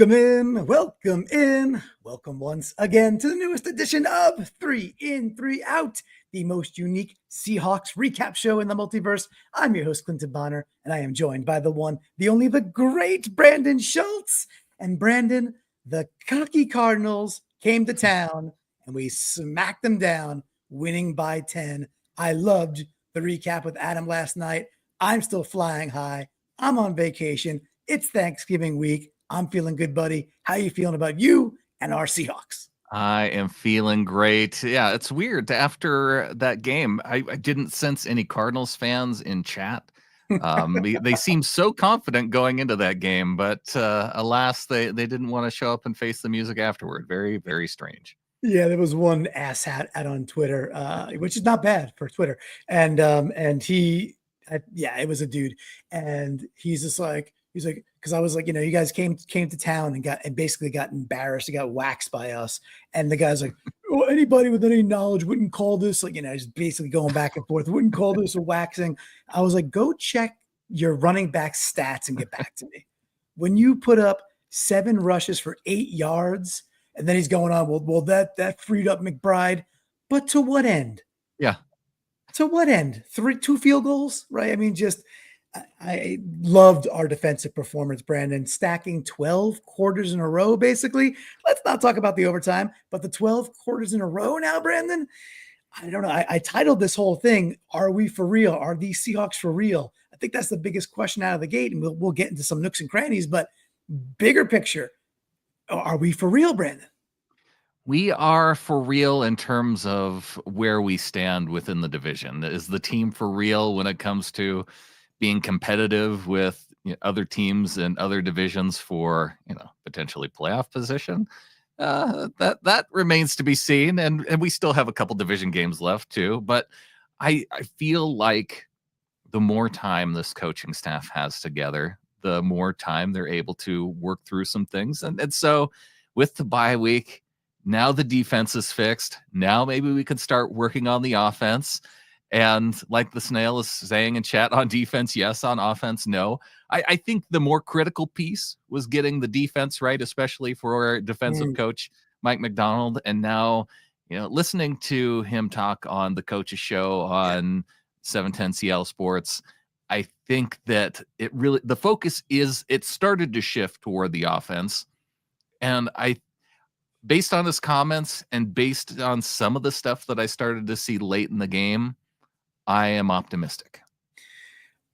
Welcome in. Welcome once again to the newest edition of 3 In, 3 Out, the most unique Seahawks recap show in the multiverse. I'm your host, Clinton Bonner, and I am joined by the one, the only, the great Brandon Schultz. And Brandon, the cocky Cardinals came to town, and we smacked them down, winning by 10. I loved the recap with Adam last night. I'm still flying high. I'm on vacation. It's Thanksgiving week. I'm feeling good, buddy. How you feeling about you and our Seahawks? I am feeling great. Yeah, it's weird. After that game, I didn't sense any Cardinals fans in chat. They seemed so confident going into that game, but alas, they didn't want to show up and face the music afterward. Very, very strange. Yeah, there was one asshat out on Twitter, which is not bad for Twitter. And it was a dude, and he's like, because I was like, you guys came to town and basically got embarrassed. He got waxed by us. And the guy's like, oh, anybody with any knowledge wouldn't call this, just basically going back and forth, wouldn't call this a waxing. I was like, go check your running back stats and get back to me. When you put up 7 rushes for 8 yards, and then he's going on, well, that freed up McBride. But to what end? Yeah. To what end? 2 field goals, right? I mean, I loved our defensive performance, Brandon, stacking 12 quarters in a row, basically. Let's not talk about the overtime, but the 12 quarters in a row now, Brandon. I don't know. I titled this whole thing, Are we for real? Are these Seahawks for real? I think that's the biggest question out of the gate, and we'll get into some nooks and crannies, but bigger picture, are we for real, Brandon? We are for real in terms of where we stand within the division. Is the team for real when it comes to being competitive with other teams and other divisions for potentially playoff position? That remains to be seen, and we still have a couple division games left too. But I feel like the more time this coaching staff has together, the more time they're able to work through some things. And so with the bye week, now the defense is fixed. Now maybe we can start working on the offense. And like the snail is saying in chat, on defense, yes. On offense, no. I think the more critical piece was getting the defense right, especially for our defensive coach, Mike McDonald. And now, listening to him talk on the coach's show on 710 CL Sports, I think that the focus it started to shift toward the offense. And based on his comments and based on some of the stuff that I started to see late in the game, I am optimistic.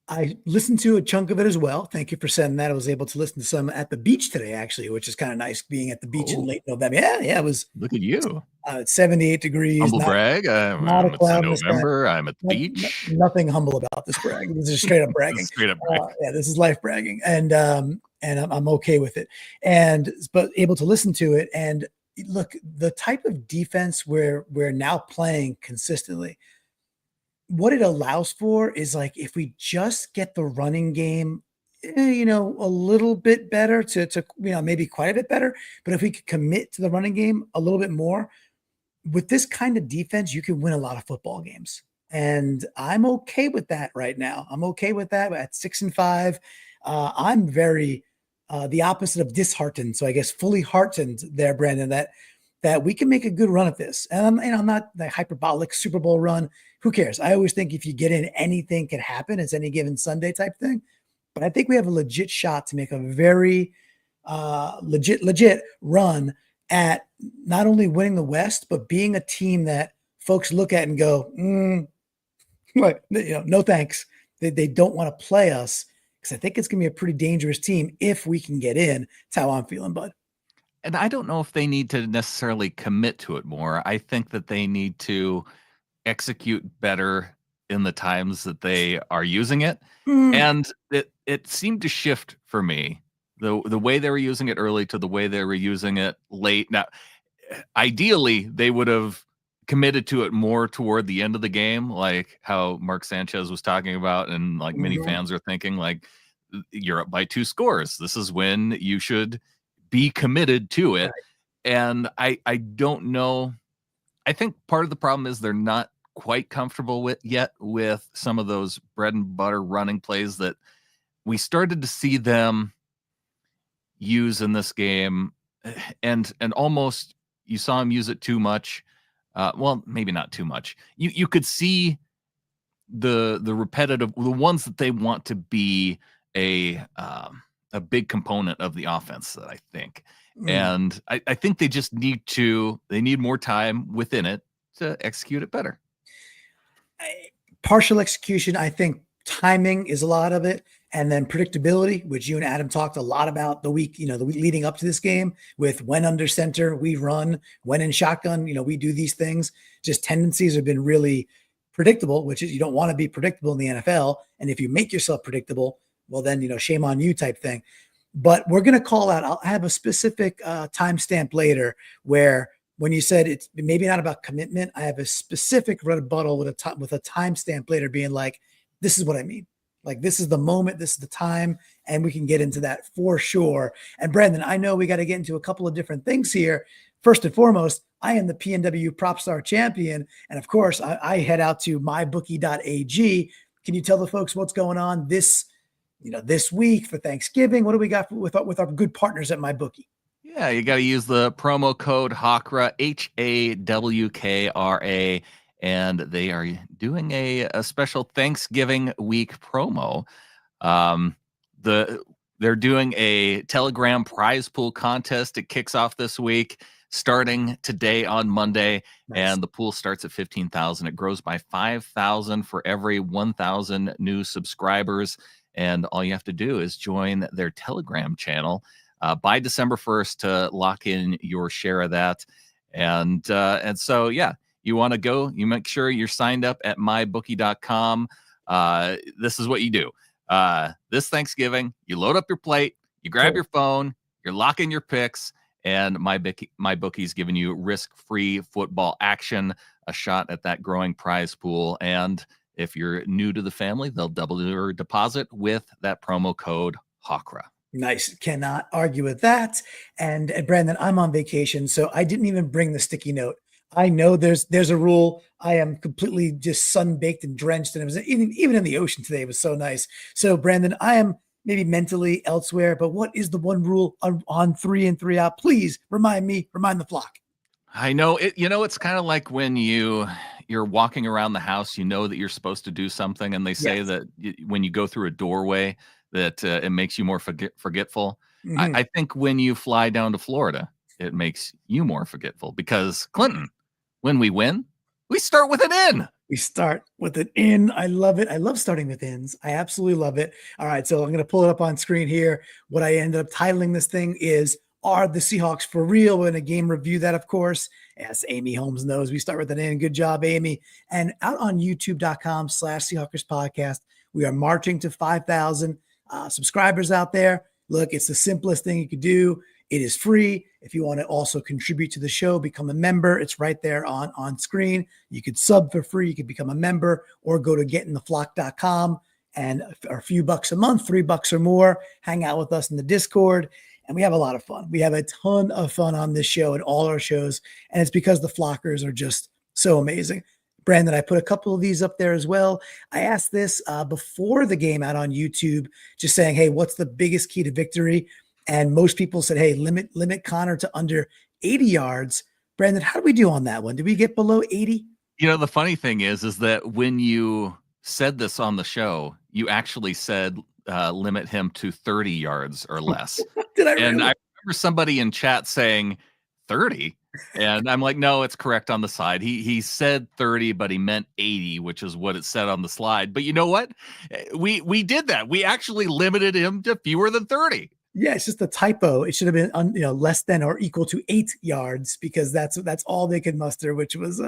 I listened to a chunk of it as well. Thank you for sending that. I was able to listen to some at the beach today, actually, which is kind of nice being at the beach in late November. Yeah, it was. Look at you. It's 78 degrees. Humble brag. Not a cloud in November. I'm at the beach. Nothing humble about this brag. This is straight up bragging. Straight up brag. This is life bragging, and I'm okay with it. But able to listen to it, and look, the type of defense we're now playing consistently, what it allows for is, like, if we just get the running game, a little bit better to maybe quite a bit better, but if we could commit to the running game a little bit more with this kind of defense, you can win a lot of football games. And I'm okay with that right now. I'm okay with that at 6-5. I'm very the opposite of disheartened. So I guess fully heartened there, Brandon, that we can make a good run at this. And I'm not the hyperbolic Super Bowl run. Who cares? I always think if you get in, anything can happen. It's any given Sunday type thing. But I think we have a legit shot to make a very legit run at not only winning the West, but being a team that folks look at and go, no thanks. They don't want to play us, because I think it's going to be a pretty dangerous team if we can get in. That's how I'm feeling, bud. And I don't know if they need to necessarily commit to it more. I think that they need to execute better in the times that they are using it. And it seemed to shift for me, the way they were using it early to the way they were using it late. Now, ideally, they would have committed to it more toward the end of the game, like how Mark Sanchez was talking about, and like many fans are thinking, like, you're up by 2 scores. This is when you should be committed to it. Right. And I don't know. I think part of the problem is they're not quite comfortable with some of those bread and butter running plays that we started to see them use in this game, and almost you saw him use it too much. Well, maybe not too much. You could see the repetitive, the ones that they want to be a big component of the offense, that I think. And I think they just need more time within it to execute it better. Partial execution, I think timing is a lot of it. And then predictability, which you and Adam talked a lot about the week leading up to this game, with when under center, we run, when in shotgun, we do these things. Just tendencies have been really predictable, which is, you don't want to be predictable in the NFL. And if you make yourself predictable, well, then, shame on you type thing. But we're going to call out, I'll have a specific timestamp later where when you said it's maybe not about commitment, I have a specific rebuttal with a timestamp later being like, this is what I mean. Like, this is the moment, this is the time, and we can get into that for sure. And Brandon, I know we got to get into a couple of different things here. First and foremost, I am the PNW PropStar champion. And of course, I head out to mybookie.ag. Can you tell the folks what's going on this week for Thanksgiving? What do we got with our good partners at MyBookie? Yeah, you got to use the promo code HAWKRA, HAWKRA, and they are doing a special Thanksgiving week promo. They're doing a Telegram prize pool contest. It kicks off this week, starting today on Monday. Nice. And the pool starts at 15,000. It grows by 5,000 for every 1,000 new subscribers. And all you have to do is join their Telegram channel by December 1st to lock in your share of that. And so, yeah, you want to go, you make sure you're signed up at mybookie.com. This is what you do. This Thanksgiving, you load up your plate, you grab your phone, you're locking your picks, and MyBookie's giving you risk-free football action, a shot at that growing prize pool. And if you're new to the family, they'll double your deposit with that promo code HAWKRA. Nice. Cannot argue with that. And Brandon, I'm on vacation, so I didn't even bring the sticky note. I know there's a rule. I am completely just sun-baked and drenched, and it was even in the ocean today. It was so nice. So Brandon, I am maybe mentally elsewhere, but what is the one rule on 3 and 3 out? Please remind the flock. I know it. It's kind of like when you're walking around the house, that you're supposed to do something, and they say that when you go through a doorway, that it makes you more forgetful. Mm-hmm. I think when you fly down to Florida, it makes you more forgetful, because Clinton, when we win, we start with an N. We start with an N. I love it. I love starting with N's. I absolutely love it. All right, so I'm going to pull it up on screen here. What I ended up titling this thing is, are the Seahawks for real? We're in a game review that, of course, as Amy Holmes knows, we start with an N. Good job, Amy. And out on youtube.com/Seahawkers podcast, we are marching to 5,000 subscribers out there. Look, it's the simplest thing you could do. It is free. If you want to also contribute to the show, become a member. It's right there on screen. You could sub for free. You could become a member, or go to getintheflock.com, and a few bucks a month, $3 or more, hang out with us in the Discord. And we have a lot of fun. We have a ton of fun on this show and all our shows. And it's because the Flockers are just so amazing. Brandon, I put a couple of these up there as well. I asked this before the game out on YouTube, just saying, hey, what's the biggest key to victory? And most people said, hey, limit Connor to under 80 yards. Brandon, how do we do on that one? Did we get below 80? The funny thing is that when you said this on the show, you actually said limit him to 30 yards or less. Did I really? And I remember somebody in chat saying 30. And I'm like, no, it's correct on the side. He said 30, but he meant 80, which is what it said on the slide. But you know what? We did that. We actually limited him to fewer than 30. Yeah, it's just a typo. It should have been less than or equal to 8 yards, because that's all they could muster, which was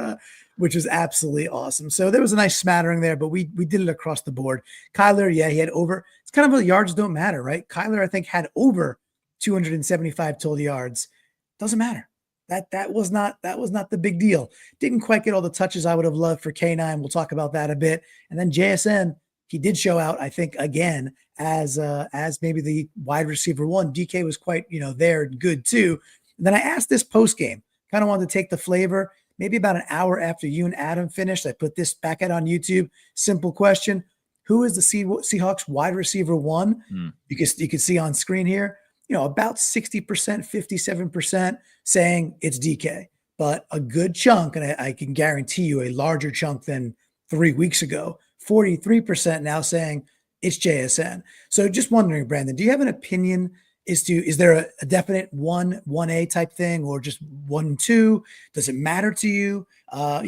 absolutely awesome. So there was a nice smattering there, but we did it across the board. Kyler, yeah, he had over. It's kind of yards don't matter, right? Kyler, I think, had over 275 total yards. Doesn't matter. That was not the big deal. Didn't quite get all the touches I would have loved for K9. We'll talk about that a bit. And then JSN, he did show out, I think, again, as maybe the wide receiver one. DK was quite, there good too. And then I asked this post game, kind of wanted to take the flavor. Maybe about an hour after you and Adam finished, I put this back out on YouTube. Simple question: who is the Seahawks wide receiver one? You can see on screen here. about 60%, 57% saying it's DK, but a good chunk, and I can guarantee you a larger chunk than 3 weeks ago, 43% now saying it's JSN. So just wondering, Brandon, do you have an opinion is there a definite 1A type thing or just 1-2? Does it matter to you? How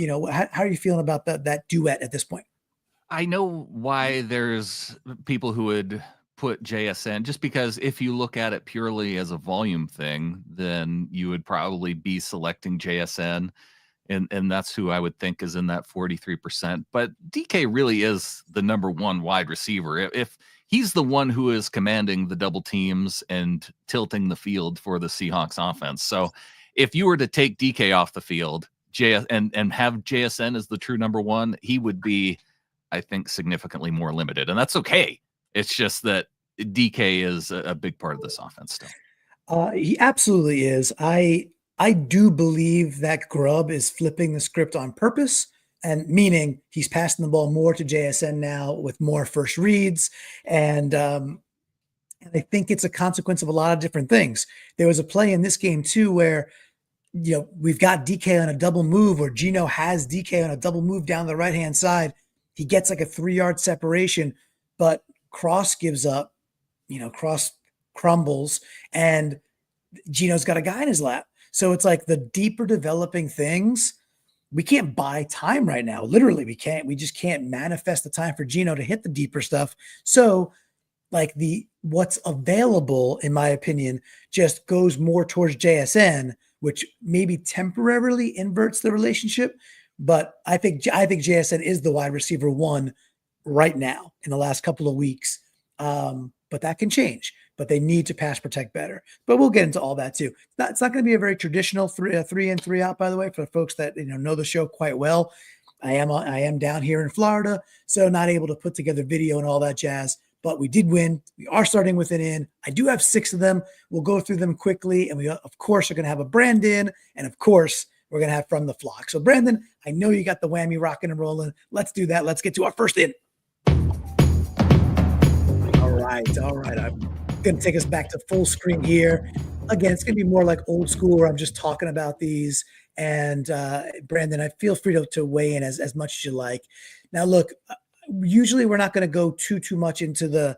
are you feeling about that duet at this point? I know why there's people who would put JSN, just because if you look at it purely as a volume thing, then you would probably be selecting JSN. And that's who I would think is in that 43%. But DK really is the number one wide receiver. If he's the one who is commanding the double teams and tilting the field for the Seahawks offense. So if you were to take DK off the field, and have JSN as the true number one, he would be, I think, significantly more limited. And that's okay. It's just that DK is a big part of this offense still. He absolutely is. I do believe that Grubb is flipping the script on purpose, and meaning he's passing the ball more to JSN now with more first reads, and I think it's a consequence of a lot of different things. There was a play in this game too where we've got DK on a double move, or Geno has DK on a double move down the right hand side. He gets like a 3-yard separation, but Cross gives up. Cross crumbles, and Geno's got a guy in his lap. So it's like the deeper developing things, we can't buy time right now. Literally, we can't. We just can't manifest the time for Geno to hit the deeper stuff. So like what's available, in my opinion, just goes more towards JSN, which maybe temporarily inverts the relationship. But I think JSN is the wide receiver one right now in the last couple of weeks. But that can change. But they need to pass protect better. But we'll get into all that too. It's not going to be a very traditional 3 in 3 out, by the way, for folks that know the show quite well. I am down here in Florida, so not able to put together video and all that jazz. But we did win. We are starting with an in. I do have 6 of them. We'll go through them quickly, and we of course are going to have a Brandon, and of course we're going to have from the flock. So Brandon, I know you got the whammy rocking and rolling. Let's do that. Let's get to our first in. All right. I'm going to take us back to full screen here. Again, it's going to be more like old school where I'm just talking about these. And Brandon, I feel free to weigh in as much as you like. Now, look, usually we're not going to go too much into the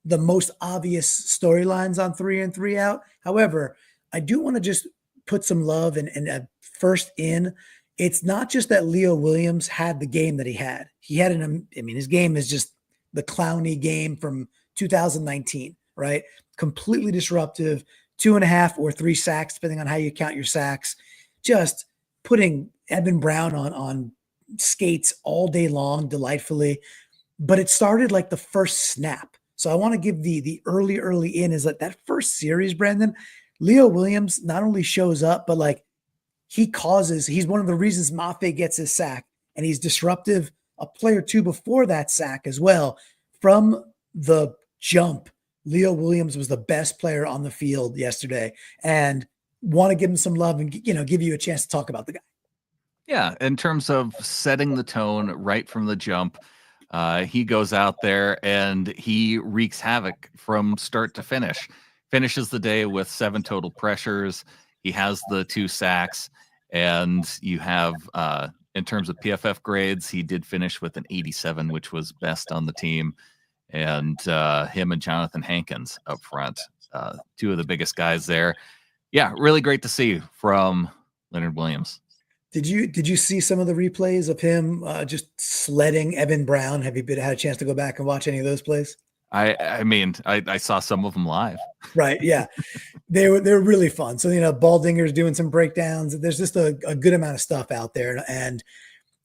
most obvious storylines on 3 in 3 out. However, I do want to just put some love and first in. It's not just that Leo Williams had the game that he had. He had his game is just the clowny game from 2019, right? Completely disruptive, 2.5 or 3 sacks, depending on how you count your sacks. Just putting Evan Brown on skates all day long, delightfully. But it started like the first snap. So I want to give the early in is that first series, Brandon, Leo Williams not only shows up, but like he's one of the reasons Mafe gets his sack, and he's disruptive a play or two before that sack as well. From the jump, Leo Williams was the best player on the field yesterday, and want to give him some love and give you a chance to talk about the guy. Yeah, in terms of setting the tone right from the jump, he goes out there and he wreaks havoc from start to finish. Finishes the day with 7 total pressures. He has the 2 sacks, and you have, in terms of PFF grades, he did finish with an 87, which was best on the team. And him and Jonathan Hankins up front, 2 of the biggest guys there. Yeah, really great to see from Leonard Williams. Did you see some of the replays of him just sledding Evan Brown? Have you had a chance to go back and watch any of those plays? I saw some of them live. Right. Yeah. They were really fun. So, Baldinger's doing some breakdowns. There's just a good amount of stuff out there. And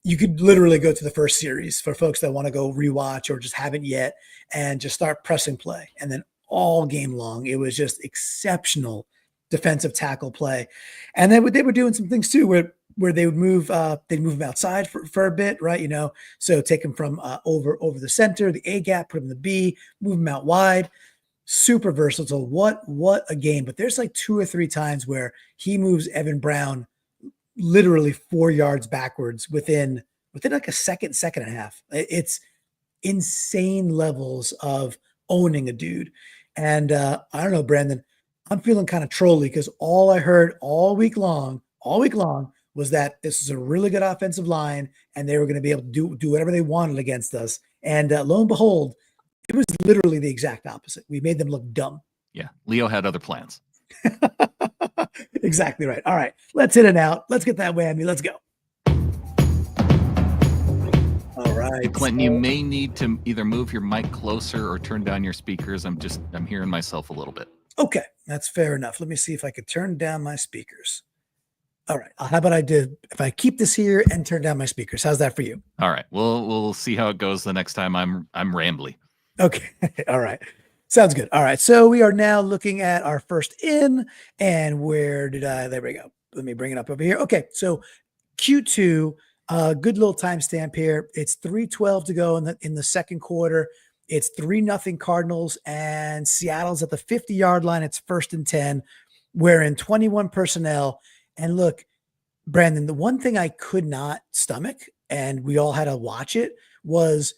you could literally go to the first series for folks that want to go rewatch or just haven't yet and just start pressing play. And then all game long, it was just exceptional defensive tackle play. And then they were doing some things too where they would move him outside for a bit, right? So take him from over the center, the A gap, put him in the B, move him out wide. Super versatile. What a game. But there's like 2 or 3 times where he moves Evan Brown literally 4 yards backwards within like a second and a half. It's insane levels of owning a dude. And I don't know, Brandon, I'm feeling kind of trolly because all I heard all week long was that this is a really good offensive line and they were going to be able to do whatever they wanted against us. And lo and behold, it was literally the exact opposite. We made them look dumb. Yeah, Leo had other plans. Exactly right. All right, let's hit it out. Let's get that whammy. Let's go. All right. Hey, Clinton, you may need to either move your mic closer or turn down your speakers. I'm hearing myself a little bit. Okay, that's fair enough. Let me see if I could turn down my speakers. All right. How about if I keep this here and turn down my speakers? How's that for you? All right. We'll see how it goes the next time I'm rambly. Okay. All right. Sounds good. All right. So we are now looking at our first in, and there we go. Let me bring it up over here. Okay. So Q2, good little timestamp here. It's 3:12 to go in the second quarter. It's 3-0 Cardinals, and Seattle's at the 50-yard line. It's 1st and 10. We're in 21 personnel. And look, Brandon, the one thing I could not stomach, and we all had to watch it, was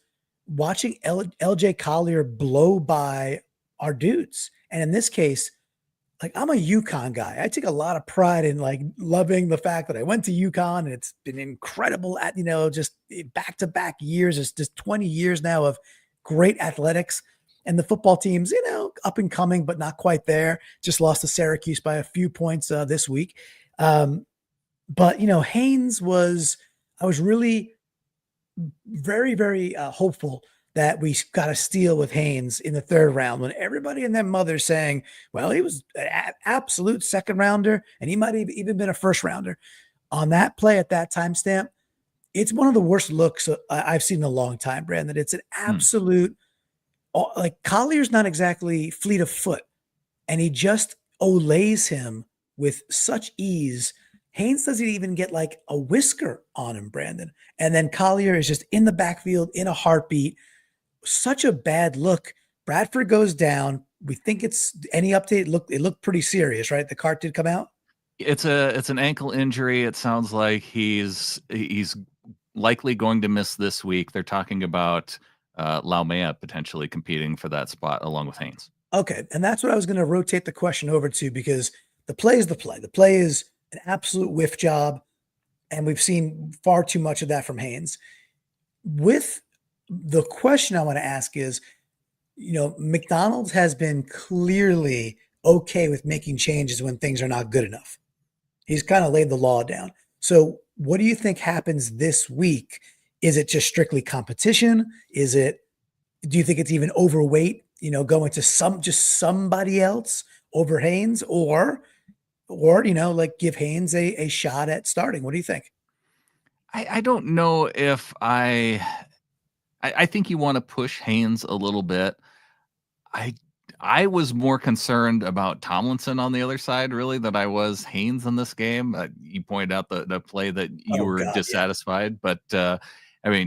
watching LJ Collier blow by our dudes. And in this case, like, I'm a UConn guy. I take a lot of pride in like loving the fact that I went to UConn, and it's been incredible at, just back-to-back years. It's just 20 years now of great athletics, and the football team's, up and coming, but not quite there. Just lost to Syracuse by a few points this week. But Haynes I was really very, very hopeful that we got a steal with Haynes in the third round, when everybody and their mother's saying, well, he was an absolute second rounder and he might have even been a first rounder. On that play at that timestamp, it's one of the worst looks I've seen in a long time, Brandon. It's an absolute, like, Collier's not exactly fleet of foot, and he just olays him with such ease. Haynes doesn't even get like a whisker on him, Brandon. And then Collier is just in the backfield in a heartbeat. Such a bad look. Bradford goes down. We think it's any update. It looked pretty serious, right? The cart did come out. It's an ankle injury. It sounds like he's likely going to miss this week. They're talking about Laumea potentially competing for that spot along with Haynes. Okay. And that's what I was going to rotate the question over to, because the play is the play. The play is an absolute whiff job, and we've seen far too much of that from Haynes. With the question I want to ask is, McDonald's has been clearly okay with making changes when things are not good enough. He's kind of laid the law down. So what do you think happens this week? Is it just strictly competition? Do you think it's even overweight, going to somebody else over Haynes, or like give Haynes a shot at starting? What do you think? I don't know if I think you want to push Haynes a little bit. I was more concerned about Tomlinson on the other side, really, than I was Haynes in this game. You pointed out the play that you were dissatisfied, but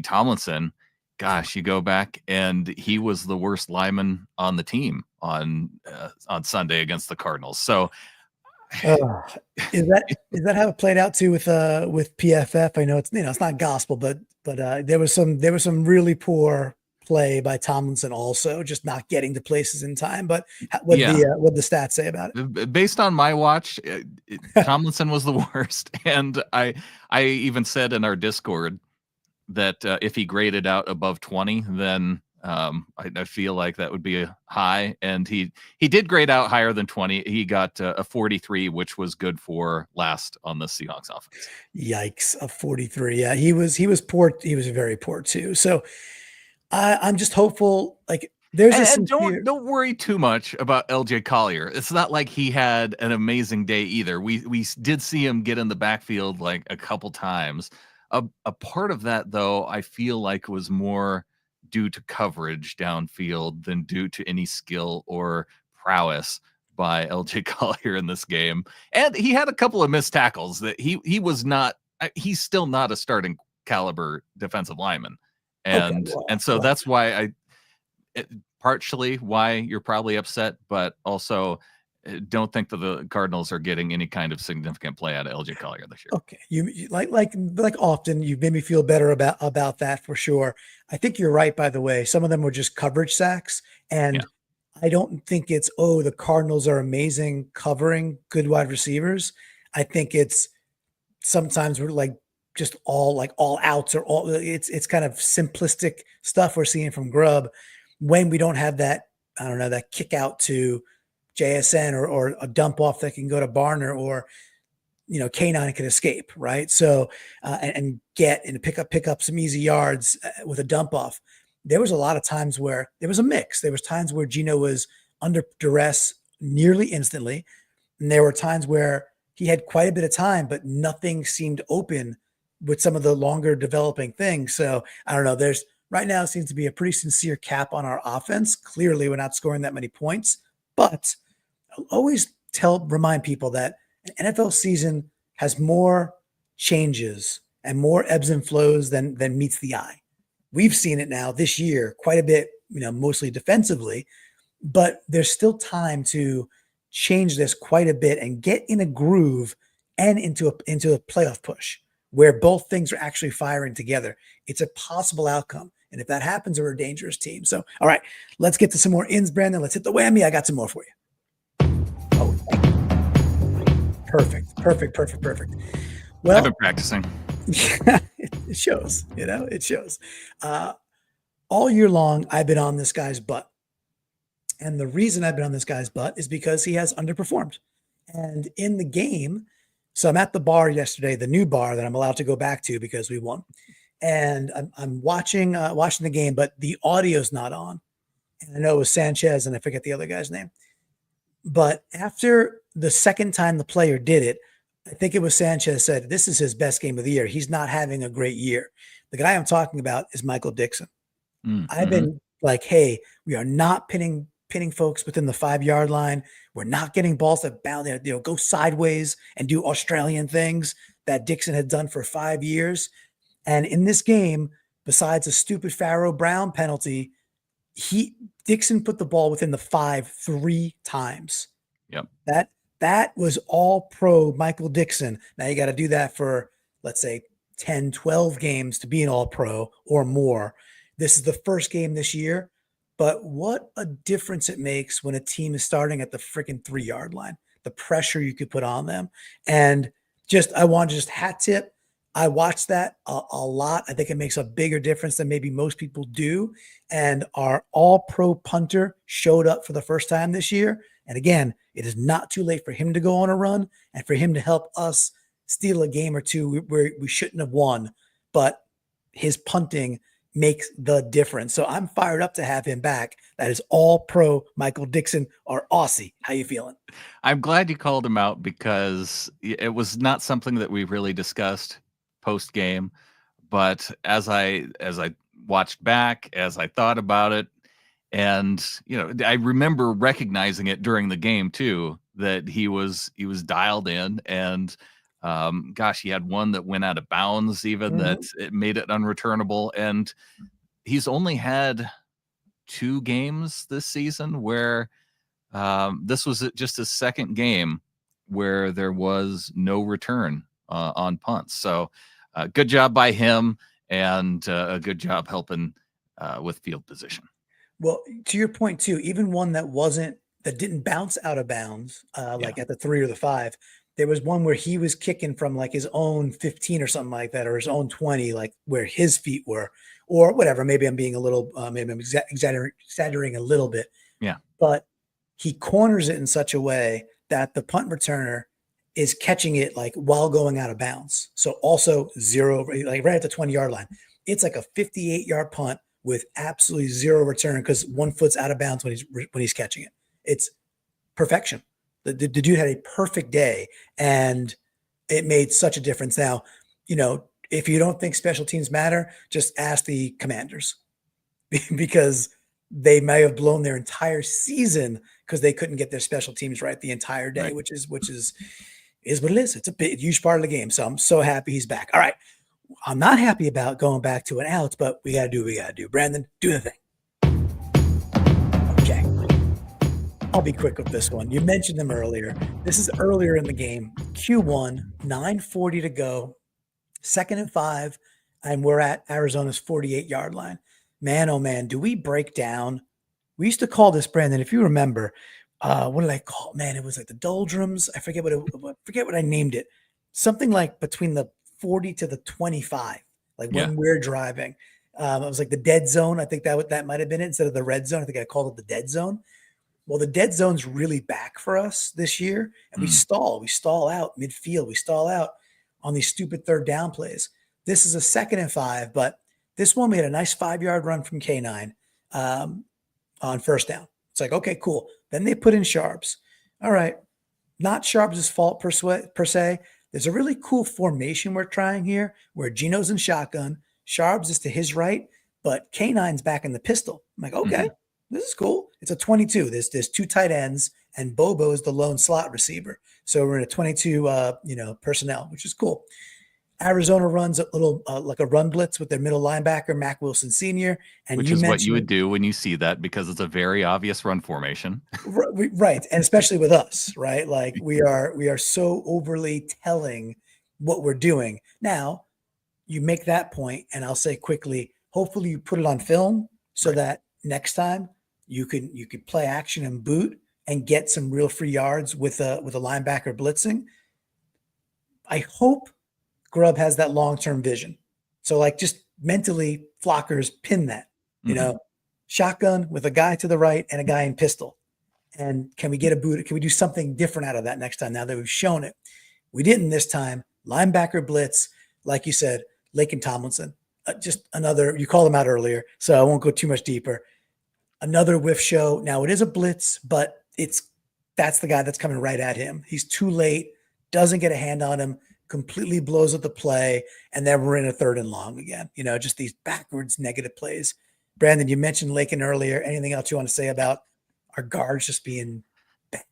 Tomlinson, gosh, you go back and he was the worst lineman on the team on Sunday against the Cardinals. So is that how it played out too with PFF? I know it's not gospel, but there was some really poor play by Tomlinson, also just not getting to places in time. But what the stats say about it? Based on my watch, Tomlinson was the worst, and I even said in our Discord that if he graded out above 20, then I feel like that would be a high, and he did grade out higher than 20. He got a 43, which was good for last on the Seahawks offense. Yikes, a 43. Yeah, he was poor. He was very poor too. So I'm just hopeful. Like, don't worry too much about LJ Collier. It's not like he had an amazing day either. We did see him get in the backfield like a couple times. A part of that, though, I feel like was more due to coverage downfield than due to any skill or prowess by LJ Collier in this game. And he had a couple of missed tackles that he's still not a starting caliber defensive lineman. And so that's why partially why you're probably upset, but also don't think that the Cardinals are getting any kind of significant play out of LJ Collier this year. Okay, you like often you've made me feel better about that for sure. I think you're right. By the way, some of them were just coverage sacks, and I don't think it's, oh, the Cardinals are amazing covering good wide receivers. I think it's sometimes we're like just all outs or all it's kind of simplistic stuff we're seeing from Grubb when we don't have that, I don't know, that kick out to JSN or a dump off that can go to Barner or K9 can escape, right? So and get and pick up some easy yards with a dump off. There was a lot of times where there was a mix. There was times where Geno was under duress nearly instantly, and there were times where he had quite a bit of time, but nothing seemed open with some of the longer developing things. So I don't know. There's right now seems to be a pretty sincere cap on our offense. Clearly, we're not scoring that many points, but I'll always remind people that an NFL season has more changes and more ebbs and flows than meets the eye. We've seen it now this year quite a bit, mostly defensively, but there's still time to change this quite a bit and get in a groove and into a playoff push where both things are actually firing together. It's a possible outcome. And if that happens, we're a dangerous team. So, all right, let's get to some more ins, Brandon. Let's hit the whammy. I got some more for you. Oh, perfect. Well, I've been practicing. It shows, it shows. All year long, I've been on this guy's butt. And the reason I've been on this guy's butt is because he has underperformed. And in the game, so I'm at the bar yesterday, the new bar that I'm allowed to go back to because we won. And I'm watching the game, but the audio's not on. And I know it was Sanchez, and I forget the other guy's name. But after the second time the player did it, I think it was Sanchez said, this is his best game of the year. He's not having a great year. The guy I'm talking about is Michael Dixon. Mm-hmm. I've been like, hey, we are not pinning folks within the 5-yard line. We're not getting balls that bound there, go sideways and do Australian things that Dixon had done for 5 years. And in this game, besides a stupid Pharaoh Brown penalty, Dixon put the ball within the 5 3 times. Yep. That was all pro Michael Dixon. Now you got to do that for, let's say, 10, 12 games to be an all pro or more. This is the first game this year, but what a difference it makes when a team is starting at the freaking 3-yard line, the pressure you could put on them. And I want to hat tip. I watched that a lot. I think it makes a bigger difference than maybe most people do. And our all pro punter showed up for the first time this year. And again, it is not too late for him to go on a run and for him to help us steal a game or two where we shouldn't have won. But his punting makes the difference. So I'm fired up to have him back. That is all pro Michael Dixon, our Aussie. How you feeling? I'm glad you called him out because it was not something that we really discussed post game. But as I watched back, as I thought about it, and I remember recognizing it during the game too, that he was dialed in, and he had one that went out of bounds, even that it made it unreturnable. And he's only had 2 games this season where this was just his second game where there was no return on punts. So good job by him, and a good job helping with field position. Well, to your point too, even one that didn't bounce out of bounds, like at the 3 or the 5, there was one where he was kicking from like his own 15 or something like that, or his own 20, like where his feet were, or whatever. Maybe I'm being a little, maybe I'm exaggerating a little bit. Yeah. But he corners it in such a way that the punt returner is catching it like while going out of bounds. So also 0, like right at the 20-yard line. It's like a 58-yard punt with absolutely 0 return because 1 foot's out of bounds when he's catching it. It's perfection. The dude had a perfect day, and it made such a difference. Now, if you don't think special teams matter, just ask the Commanders because they may have blown their entire season because they couldn't get their special teams right the entire day, right. which is what it is. It's a huge part of the game. So I'm so happy he's back. All right. I'm not happy about going back to an out, but we got to do what we got to do. Brandon, do the thing. Okay. I'll be quick with this one. You mentioned them earlier. This is earlier in the game. Q1, 9:40 to go, 2nd and 5, and we're at Arizona's 48-yard line. Man, oh man, do we break down? We used to call this, Brandon, if you remember, what did I call it? Man, it was like the doldrums. I forget what I named it. Something like between the 40 to the 25, like Yeah. when we're driving. It was like the dead zone. I think that might have been it instead of the red zone. I think I called it the dead zone. Well, the dead zone's really back for us this year, and we stall out midfield, we stall out on these stupid third down plays. This is a 2nd and 5, but this one we had a nice 5-yard run from K9 on first down. It's like, okay, cool. Then they put in Sharps. All right, not Sharps' fault per se. There's a really cool formation we're trying here where Geno's in shotgun, Sharps is to his right, but K9's back in the pistol. I'm like, okay, this is cool. It's a 22. There's 2 tight ends, and Bobo is the lone slot receiver. So we're in a 22, personnel, which is cool. Arizona runs a little like a run blitz with their middle linebacker, Mac Wilson Sr. And which is what you would do when you see that, because it's a very obvious run formation. Right. And especially with us, right? Like we are so overly telling what we're doing. Now, you make that point, and I'll say quickly, hopefully you put it on film so that next time you could play action and boot and get some real free yards with a linebacker blitzing. I hope Grubb has that long-term vision. So like just mentally Flockers pin that, shotgun with a guy to the right and a guy in pistol. And can we get a boot? Can we do something different out of that next time now that we've shown it? We didn't this time. Linebacker blitz, like you said, Laken Tomlinson, just another, you called him out earlier, so I won't go too much deeper. Another whiff show. Now it is a blitz, but that's the guy that's coming right at him. He's too late, doesn't get a hand on him, completely blows up the play, and then we're in a 3rd and long again. Just these backwards negative plays. Brandon, you mentioned Laken earlier. Anything else you want to say about our guards just being bad?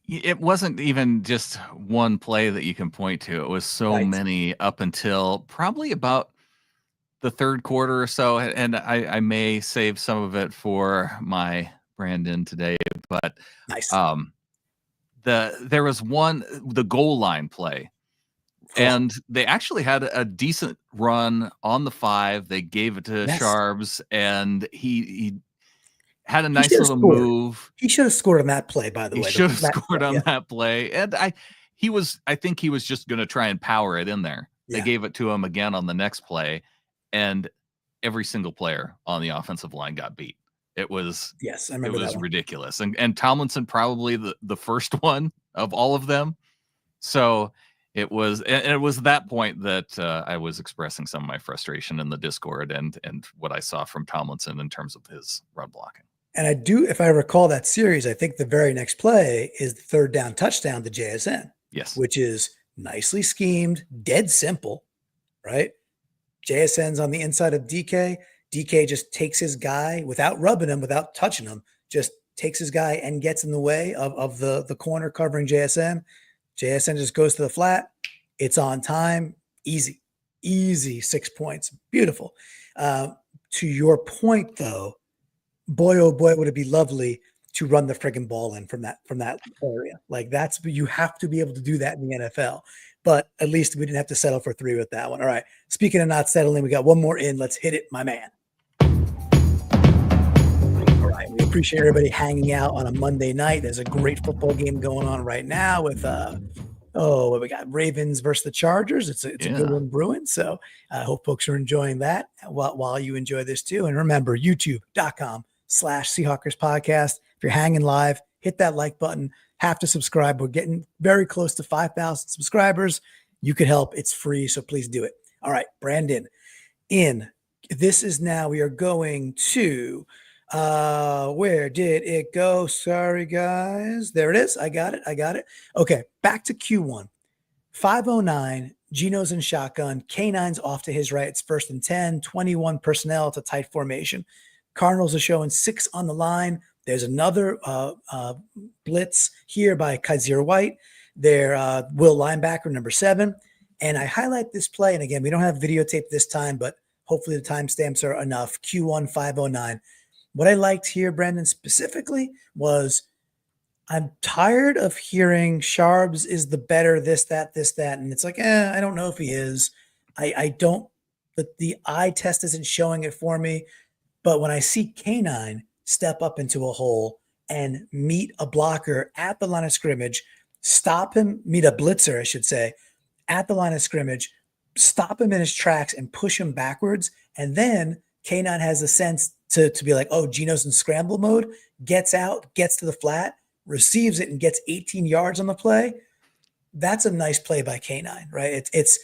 It wasn't even just one play that you can point to. It was so many up until probably about the 3rd quarter or so. And I may save some of it for my Brandon today, but nice. There was the goal line play. And they actually had a decent run on the 5. They gave it to Sharps, and he had a nice little move. He should have scored on that play, by the way. He should have scored on that play. And I think he was just going to try and power it in there. They gave it to him again on the next play, and every single player on the offensive line got beat. It was I remember that one. Ridiculous. And Tomlinson probably the first one of all of them. So it was that point that I was expressing some of my frustration in the Discord and what I saw from Tomlinson in terms of his run blocking. And I do, if I recall that series, I think the very next play is the 3rd down touchdown to JSN. Yes. Which is nicely schemed, dead simple, right? JSN's on the inside of DK. DK just takes his guy without rubbing him, without touching him, just takes his guy and gets in the way of the corner covering JSN. JSN just goes to the flat. It's on time. Easy 6 points. Beautiful. To your point, though, boy, oh boy, would it be lovely to run the friggin' ball in from that area. Like you have to be able to do that in the NFL. But at least we didn't have to settle for 3 with that one. All right. Speaking of not settling, we got one more in. Let's hit it, my man. All right. We appreciate everybody hanging out on a Monday night. There's a great football game going on right now with what we got? Ravens versus the Chargers. It's a good one brewing. So I hope folks are enjoying that while you enjoy this too. And remember, youtube.com/Seahawkers podcast. If you're hanging live, hit that like button. Have to subscribe. We're getting very close to 5,000 subscribers. You could help. It's free, so please do it. All right, Brandon. This is now we are going to where did it go? Sorry, guys. There it is. I got it. Okay, back to Q1. 509. Geno's in shotgun. K9's off to his right. It's 1st and 10. 21 personnel. It's a tight formation. Cardinals are showing 6 on the line. There's another blitz here by Kaiser White. Their Will linebacker, number 7. And I highlight this play. And again, we don't have videotape this time, but hopefully the timestamps are enough. Q1 509. What I liked here, Brandon, specifically was I'm tired of hearing Sharps is the better this, that. And it's like, I don't know if he is. I don't, but the eye test isn't showing it for me. But when I see K9 step up into a hole and meet a blocker at the line of scrimmage, stop him, meet a blitzer, I should say, at the line of scrimmage, stop him in his tracks and push him backwards. And then K9 has the sense to be like, oh, Geno's in scramble mode, gets out, gets to the flat, receives it, and gets 18 yards on the play. That's a nice play by K9, right? It's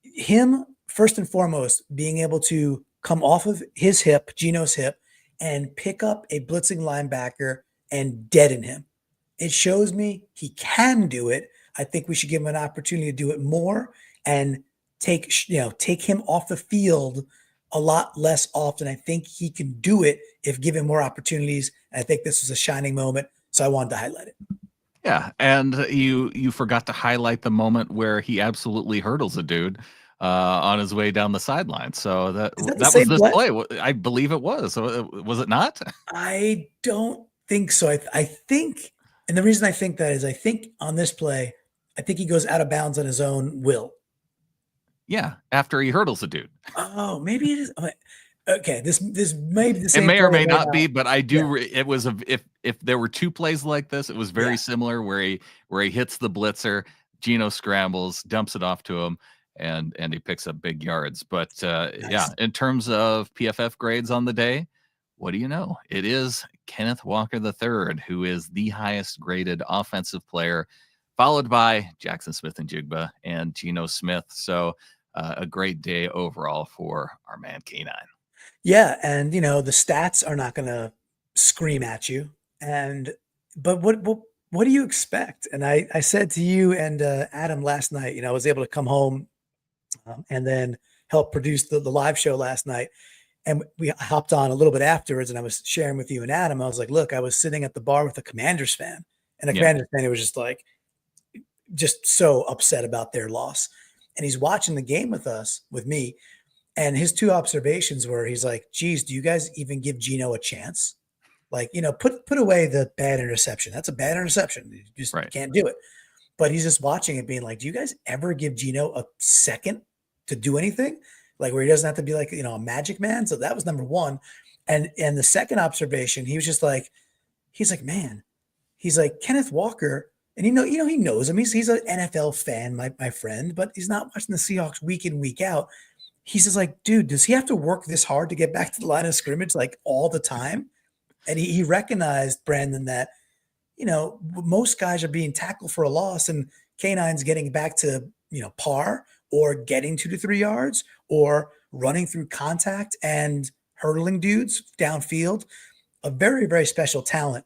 him, first and foremost, being able to come off of his hip, Geno's hip, and pick up a blitzing linebacker and deaden him. It shows me he can do it. I think we should give him an opportunity to do it more and take him off the field a lot less often. I think he can do it if given more opportunities. And I think this was a shining moment, so I wanted to highlight it. Yeah, and you forgot to highlight the moment where he absolutely hurdles a dude on his way down the sideline. So that was this play. I believe it was. So was it not? I don't think so. I think, and the reason I think that is I think on this play, I think he goes out of bounds on his own will. Yeah, after he hurdles a dude. Oh, maybe it is. Okay, this may be the same. It may or may not be, but I do. Yeah. It was if there were two plays like this, it was very similar where he hits the blitzer, Geno scrambles, dumps it off to him, and he picks up big yards. But nice. Yeah, in terms of PFF grades on the day, what do you know? It is Kenneth Walker III, who is the highest graded offensive player, followed by Jackson Smith-Njigba and Geno Smith. So a great day overall for our man K9. Yeah, and the stats are not going to scream at you. But what do you expect? And I said to you and Adam last night, I was able to come home and then help produce the live show last night. And we hopped on a little bit afterwards, and I was sharing with you and Adam. I was like, look, I was sitting at the bar with a Commanders fan, and the Commanders fan, it was just so upset about their loss. And he's watching the game with me. And his two observations were, he's like, geez, do you guys even give Geno a chance? Like, put away the bad interception. That's a bad interception. You just can't do it. But he's just watching it being like, do you guys ever give Geno a second to do anything? Like where he doesn't have to be like, a magic man. So that was number one. And the second observation, he was just like, man, he's like Kenneth Walker. And he knows him. He's an NFL fan, my friend, but he's not watching the Seahawks week in, week out. He's just like, dude, does he have to work this hard to get back to the line of scrimmage like all the time? And he recognized, Brandon, that, most guys are being tackled for a loss and K9's getting back to, par or getting 2 to 3 yards or running through contact and hurdling dudes downfield. A very, very special talent.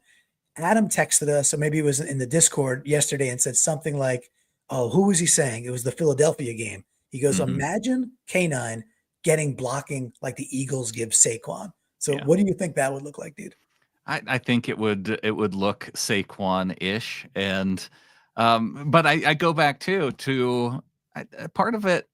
Adam texted us, or maybe it was in the Discord yesterday, and said something like, oh, who was he saying? It was the Philadelphia game. He goes, imagine K9 getting blocking like the Eagles give Saquon. So what do you think that would look like, dude? I think it would look Saquon-ish. And but I go back to part of it,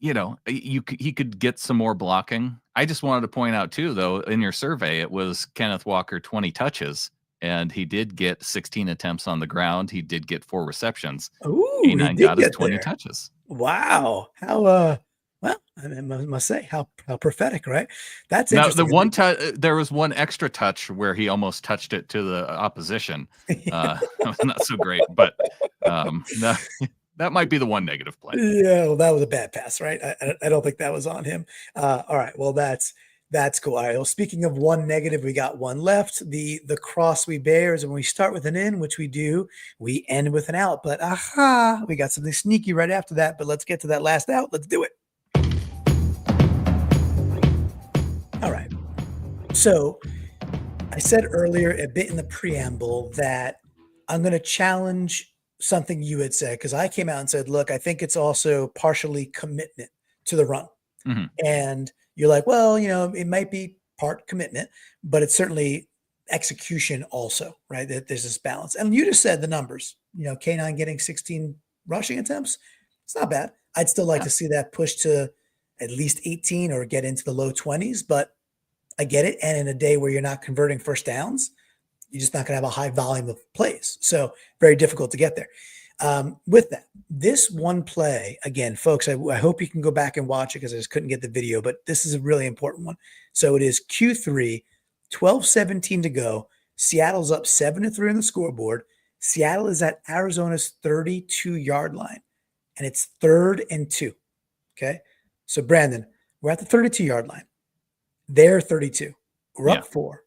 he could get some more blocking. I just wanted to point out too, though, in your survey, it was Kenneth Walker 20 touches. And he did get 16 attempts on the ground. He did get 4 receptions. Ooh, K9 got his 20 touches. Wow. How well, I must say how prophetic, right? That's interesting. Now, there was one extra touch where he almost touched it to the opposition. That was not so great, but that might be the one negative play. Yeah, well, that was a bad pass, right? I don't think that was on him. All right, well, that's cool. All right. Well, speaking of one negative, we got one left. The cross we bear is when we start with an in, which we do, we end with an out. But we got something sneaky right after that. But let's get to that last out. Let's do it. All right. So I said earlier, a bit in the preamble, that I'm going to challenge something you had said, because I came out and said, look, I think it's also partially commitment to the run. Mm-hmm. And you're like, well, it might be part commitment, but it's certainly execution also, right? That there's this balance. And you just said the numbers, K9 getting 16 rushing attempts. It's not bad. I'd still like to see that push to at least 18 or get into the low 20s, but I get it. And in a day where you're not converting first downs, you're just not going to have a high volume of plays. So very difficult to get there. With that, this one play, again, folks, I hope you can go back and watch it because I just couldn't get the video, but this is a really important one. So it is Q3, 12:17 to go. Seattle's up 7-3 on the scoreboard. Seattle is at Arizona's 32-yard line, and it's 3rd and 2. Okay. So, Brandon, we're at the 32-yard line. They're 32. We're up 4.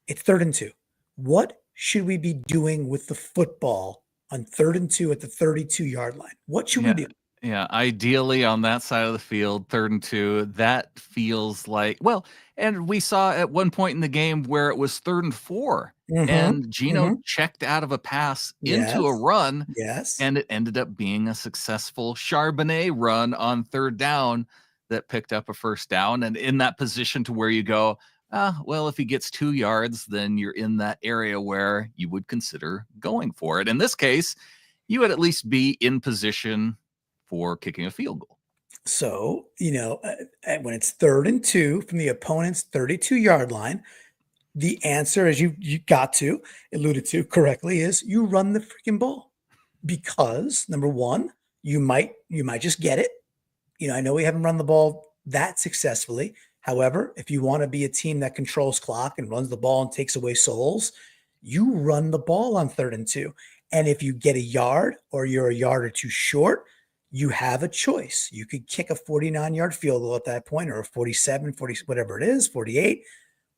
It's 3rd and 2. What should we be doing with the football on 3rd and 2 at the 32-yard line? What should we do? Yeah, ideally on that side of the field, 3rd and 2, that feels like, well, and we saw at one point in the game where it was 3rd and 4, and Geno checked out of a pass into a run, and it ended up being a successful Charbonnet run on 3rd down that picked up a 1st down, and in that position to where you go, well, if he gets 2 yards, then you're in that area where you would consider going for it. In this case, you would at least be in position for kicking a field goal. So, when it's 3rd and 2 from the opponent's 32-yard line, the answer, as you alluded to correctly, is you run the freaking ball. Because number one, you might just get it. I know we haven't run the ball that successfully. However, if you want to be a team that controls clock and runs the ball and takes away souls, you run the ball on 3rd and 2. And if you get a yard or you're a yard or two short, you have a choice. You could kick a 49-yard field goal at that point, or a 47, 40, whatever it is, 48,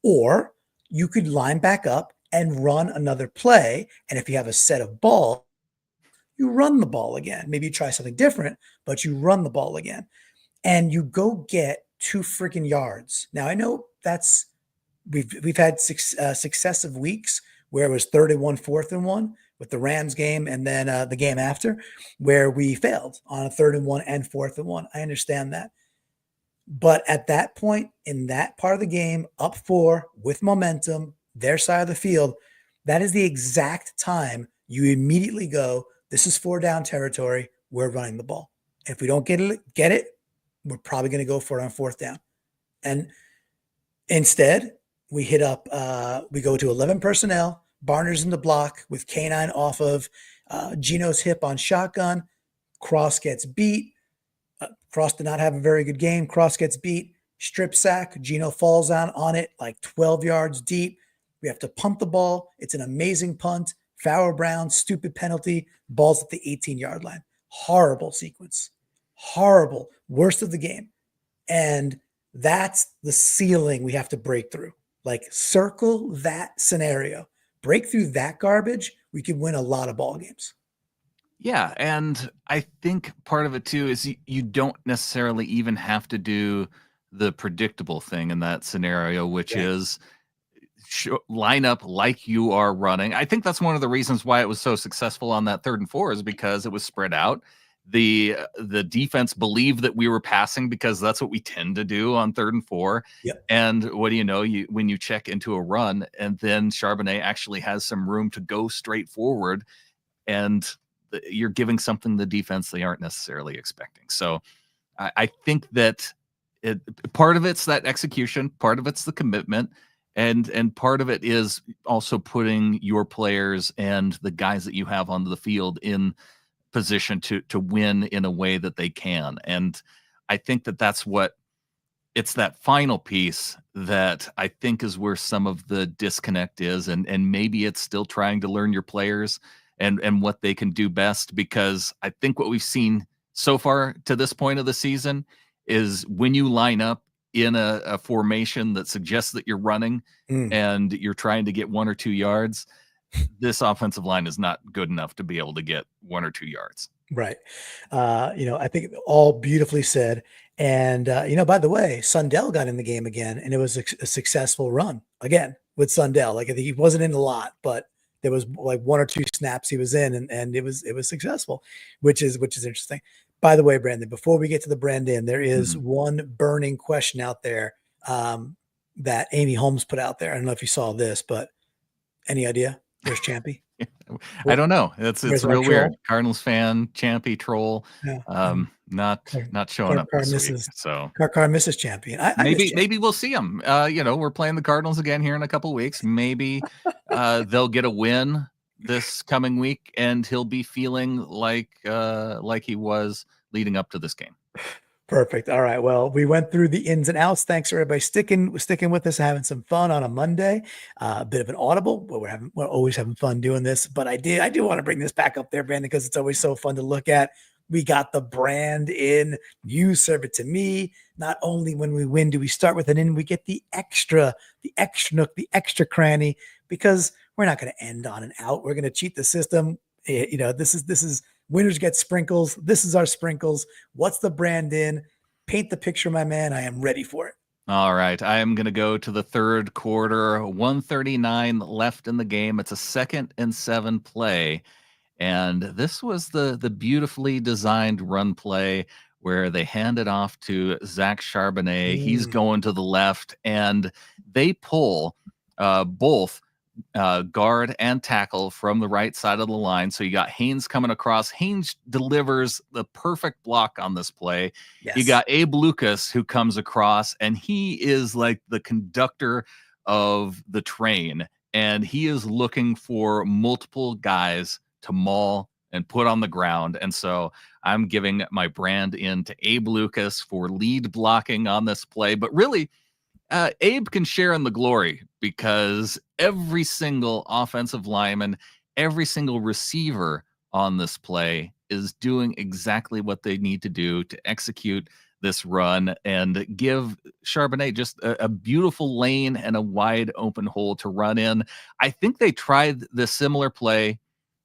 or you could line back up and run another play. And if you have a set of ball, you run the ball again. Maybe you try something different, but you run the ball again. And you go get 2 freaking yards. Now, I know we've had successive weeks where it was 3rd and 1, 4th and 1 with the Rams game, and then the game after where we failed on a 3rd and 1 and 4th and 1. I understand that. But at that point in that part of the game, up 4 with momentum, their side of the field, that is the exact time you immediately go, this is 4 down territory. We're running the ball. And if we don't get it, we're probably going to go for it on 4th down. And instead, we we go to 11 personnel, Barner's in the block with K9 off of Geno's hip on shotgun. Cross gets beat. Cross did not have a very good game. Cross gets beat. Strip sack. Geno falls on it like 12 yards deep. We have to punt the ball. It's an amazing punt. Fowler Brown, stupid penalty. Ball's at the 18-yard line. Horrible sequence. Horrible. Worst of the game. And that's the ceiling we have to break through. Like, circle that scenario. Break through that garbage, we could win a lot of ball games. Yeah, and I think part of it too is you don't necessarily even have to do the predictable thing in that scenario, which is line up like you are running. I think that's one of the reasons why it was so successful on that 3rd and 4 is because it was spread out. The defense believed that we were passing because that's what we tend to do on 3rd and 4. Yep. And what do you know? When you check into a run, and then Charbonnet actually has some room to go straight forward, and you're giving something the defense they aren't necessarily expecting. So I think that part of it's that execution, part of it's the commitment, and part of it is also putting your players and the guys that you have on the field in position to win in a way that they can. And I think that's what it's, that final piece that I think is where some of the disconnect is. And maybe it's still trying to learn your players and what they can do best, because I think what we've seen so far to this point of the season is when you line up in a formation that suggests that you're running and you're trying to get 1 or 2 yards, this offensive line is not good enough to be able to get 1 or 2 yards. Right. I think all beautifully said. And, by the way, Sundell got in the game again, and it was a successful run again with Sundell. Like, I think he wasn't in a lot, but there was like 1 or 2 snaps he was in, and it was successful, which is interesting. By the way, Brandon, before we get to the Brandon, there is one burning question out there that Amy Holmes put out there. I don't know if you saw this, but any idea? Where's Champy? I don't know. It's real weird. Cardinals fan, Champy troll, Yeah. not showing up this week. So Car misses Champion. Maybe we'll see him. We're playing the Cardinals again here in a couple weeks. Maybe they'll get a win this coming week, and he'll be feeling like he was leading up to this game. Perfect. All right. Well, we went through the ins and outs. Thanks for everybody sticking with us, having some fun on a Monday. A bit of an audible, but we're always having fun doing this. But I do want to bring this back up there, Brandon, because it's always so fun to look at. We got the brand in. You serve it to me. Not only when we win do we start with an in, we get the extra nook, the extra cranny, because we're not going to end on an out. We're going to cheat the system. This is winners get sprinkles. This is our sprinkles. What's the brand in? Paint the picture, my man. I am ready for it. All right. I am going to go to the third quarter, 139 left in the game. It's a 2nd and 7 play. And this was the beautifully designed run play where they hand it off to Zach Charbonnet. He's going to the left, and they pull both guard and tackle from the right side of the line. So you got Haynes coming across. Haynes delivers the perfect block on this play. Yes. You got Abe Lucas who comes across, and he is like the conductor of the train, and he is looking for multiple guys to maul and put on the ground. And so I'm giving my brand in to Abe Lucas for lead blocking on this play. But really, Abe can share in the glory, because every single offensive lineman, every single receiver on this play is doing exactly what they need to do to execute this run and give Charbonnet just a beautiful lane and a wide open hole to run in. I think they tried this similar play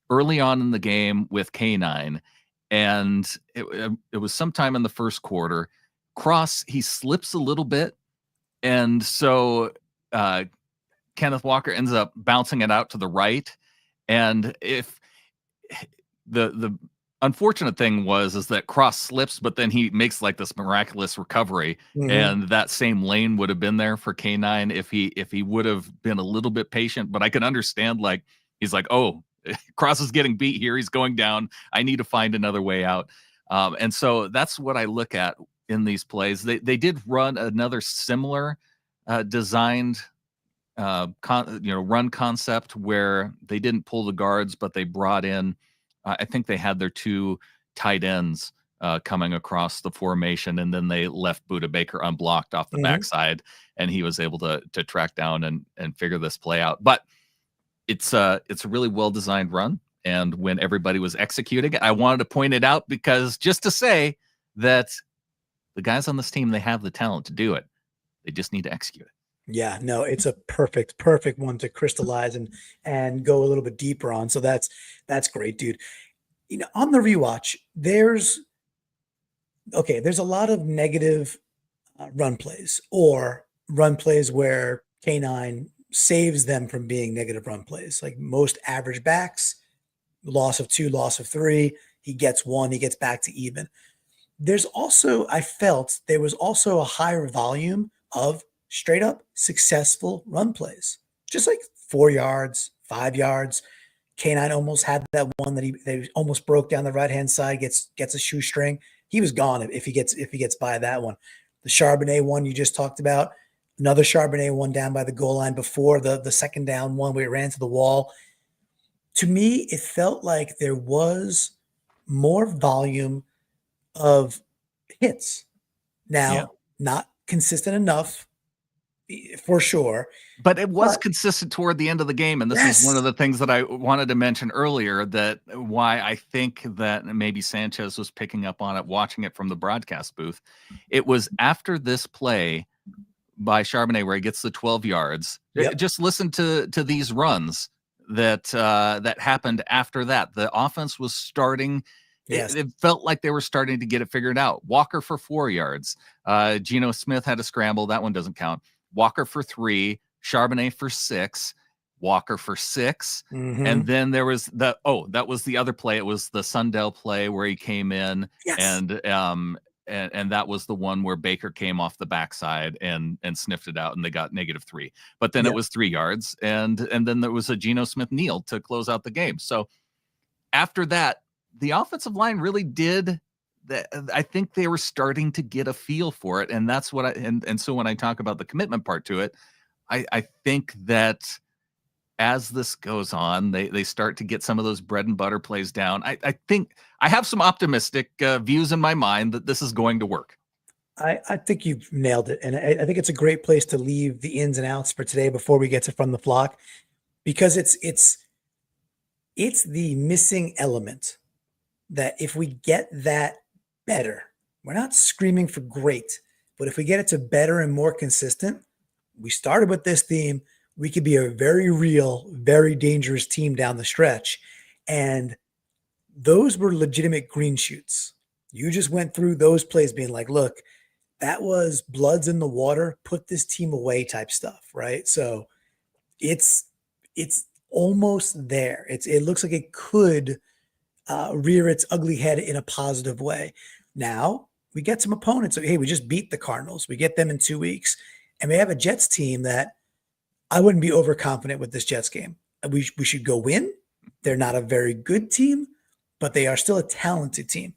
early on in the game with K9, and it was sometime in the first quarter. Cross, he slips a little bit, and so Kenneth Walker ends up bouncing it out to the right. And if the unfortunate thing is that Cross slips, but then he makes like this miraculous recovery, and that same lane would have been there for K9 if he would have been a little bit patient. But I can understand, like, he's like, oh, Cross is getting beat here. He's going down. I need to find another way out. And so that's what I look at in these plays. They did run another similar designed run concept where they didn't pull the guards, but they brought in, I think they had their 2 tight ends coming across the formation, and then they left Budda Baker unblocked off the backside, and he was able to track down and figure this play out. But it's a really well-designed run, and when everybody was executing it, I wanted to point it out, because just to say that the guys on this team, they have the talent to do it. They just need to execute it. Yeah, no, it's a perfect one to crystallize and go a little bit deeper on. So that's great, dude. On the rewatch, there's a lot of negative run plays, or run plays where K9 saves them from being negative run plays. Like most average backs, loss of 2, loss of 3, he gets 1, he gets back to even. I felt there was also a higher volume of straight up successful run plays, just like 4 yards, 5 yards. K9 almost had that one that he almost broke down the right-hand side, gets a shoestring. He was gone if he gets by that one. The Charbonnet one you just talked about, another Charbonnet one down by the goal line before the second down one where he ran to the wall. To me, it felt like there was more volume of hits. Now, not consistent enough, for sure. But it was consistent toward the end of the game. And this is one of the things that I wanted to mention earlier, that why I think that maybe Sanchez was picking up on it, watching it from the broadcast booth. It was after this play by Charbonnet where he gets the 12 yards. Just listen to these runs that happened after that. The offense was starting. It felt like they were starting to get it figured out. Walker for 4 yards. Geno Smith had a scramble. That one doesn't count. Walker for 3, Charbonnet for 6, Walker for 6. And then there was that was the other play. It was the Sundell play where he came in, and that was the one where Baker came off the backside and sniffed it out, and they got -3. But then it was 3 yards, and then there was a Geno Smith kneel to close out the game. So after that, the offensive line really did. I think they were starting to get a feel for it, and that's what so when I talk about the commitment part to it, I think that as this goes on, they start to get some of those bread and butter plays down. I think I have some optimistic views in my mind that this is going to work. I think you've nailed it. And I think it's a great place to leave the ins and outs for today before we get to From the Flock, because it's the missing element that if we get that better, we're not screaming for great, but if we get it to better and more consistent, we started with this theme. We could be a very real, very dangerous team down the stretch. And those were legitimate green shoots. You just went through those plays being like, look, that was bloods in the water, put this team away type stuff, right? So it's it's almost there. It looks like it could rear its ugly head in a positive way. Now we get some opponents. Hey, we just beat the Cardinals. We get them in 2 weeks, and we have a Jets team that I wouldn't be overconfident with this Jets game. We should go win. They're not a very good team, but they are still a talented team.